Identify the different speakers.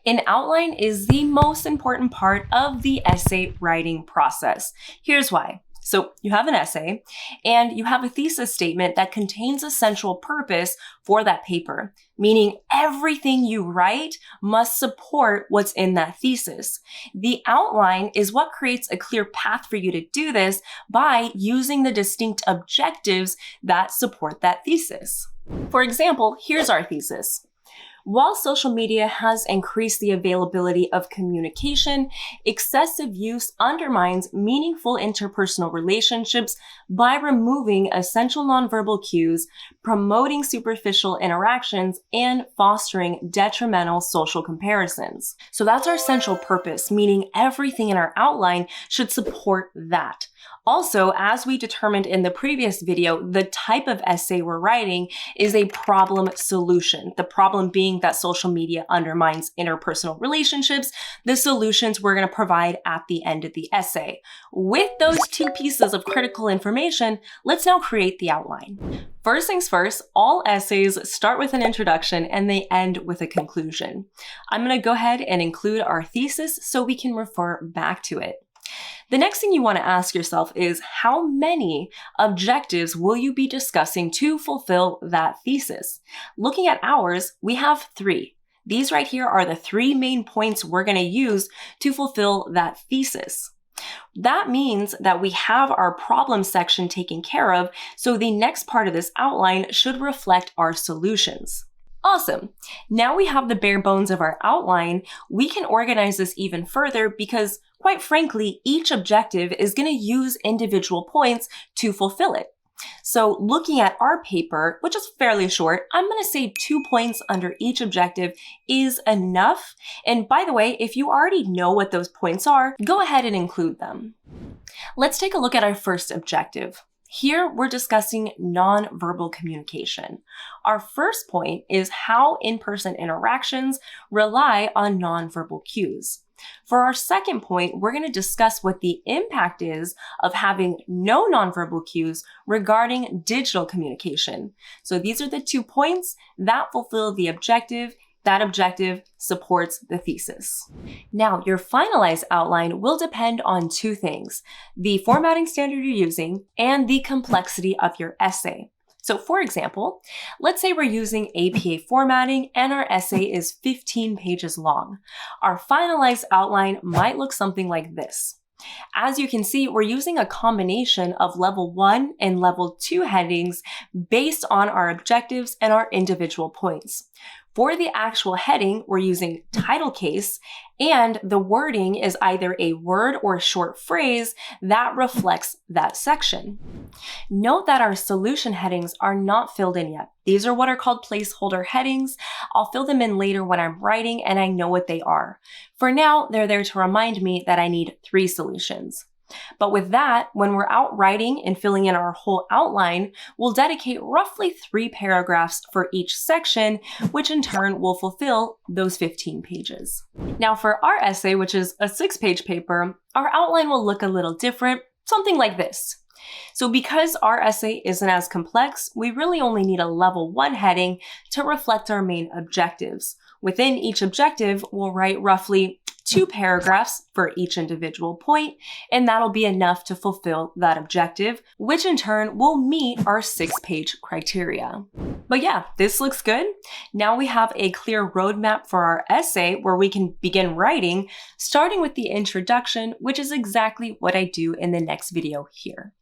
Speaker 1: An outline is the most important part of the essay writing process. Here's why. So you have an essay and you have a thesis statement that contains a central purpose for that paper, meaning everything you write must support what's in that thesis. The outline is what creates a clear path for you to do this by using the distinct objectives that support that thesis. For example, here's our thesis. While social media has increased the availability of communication, excessive use undermines meaningful interpersonal relationships by removing essential nonverbal cues, promoting superficial interactions, and fostering detrimental social comparisons. So that's our central purpose, meaning everything in our outline should support that. Also, as we determined in the previous video, the type of essay we're writing is a problem solution. The problem being that social media undermines interpersonal relationships, the solutions we're going to provide at the end of the essay. With those two pieces of critical information, let's now create the outline. First things first, all essays start with an introduction and they end with a conclusion. I'm going to go ahead and include our thesis so we can refer back to it. The next thing you want to ask yourself is how many objectives will you be discussing to fulfill that thesis? Looking at ours, we have 3. These right here are the 3 main points we're going to use to fulfill that thesis. That means that we have our problem section taken care of, so the next part of this outline should reflect our solutions. Awesome. Now we have the bare bones of our outline. We can organize this even further because, quite frankly, each objective is going to use individual points to fulfill it. So looking at our paper, which is fairly short, I'm going to say 2 points under each objective is enough. And by the way, if you already know what those points are, go ahead and include them. Let's take a look at our first objective. Here, we're discussing nonverbal communication. Our first point is how in-person interactions rely on nonverbal cues. For our second point, we're going to discuss what the impact is of having no nonverbal cues regarding digital communication. So these are the 2 points that fulfill the objective. That objective supports the thesis. Now, your finalized outline will depend on 2 things: the formatting standard you're using and the complexity of your essay. So for example, let's say we're using APA formatting and our essay is 15 pages long. Our finalized outline might look something like this. As you can see, we're using a combination of level 1 and level 2 headings based on our objectives and our individual points. For the actual heading, we're using title case, and the wording is either a word or a short phrase that reflects that section. Note that our solution headings are not filled in yet. These are what are called placeholder headings. I'll fill them in later when I'm writing and I know what they are. For now, they're there to remind me that I need 3 solutions. But with that, when we're out writing and filling in our whole outline, we'll dedicate roughly 3 paragraphs for each section, which in turn will fulfill those 15 pages. Now for our essay, which is a 6-page paper, our outline will look a little different, something like this. So because our essay isn't as complex, we really only need a level 1 heading to reflect our main objectives. Within each objective, we'll write roughly 2 paragraphs for each individual point, and that'll be enough to fulfill that objective, which in turn will meet our 6-page criteria. But yeah, this looks good. Now we have a clear roadmap for our essay where we can begin writing, starting with the introduction, which is exactly what I do in the next video here.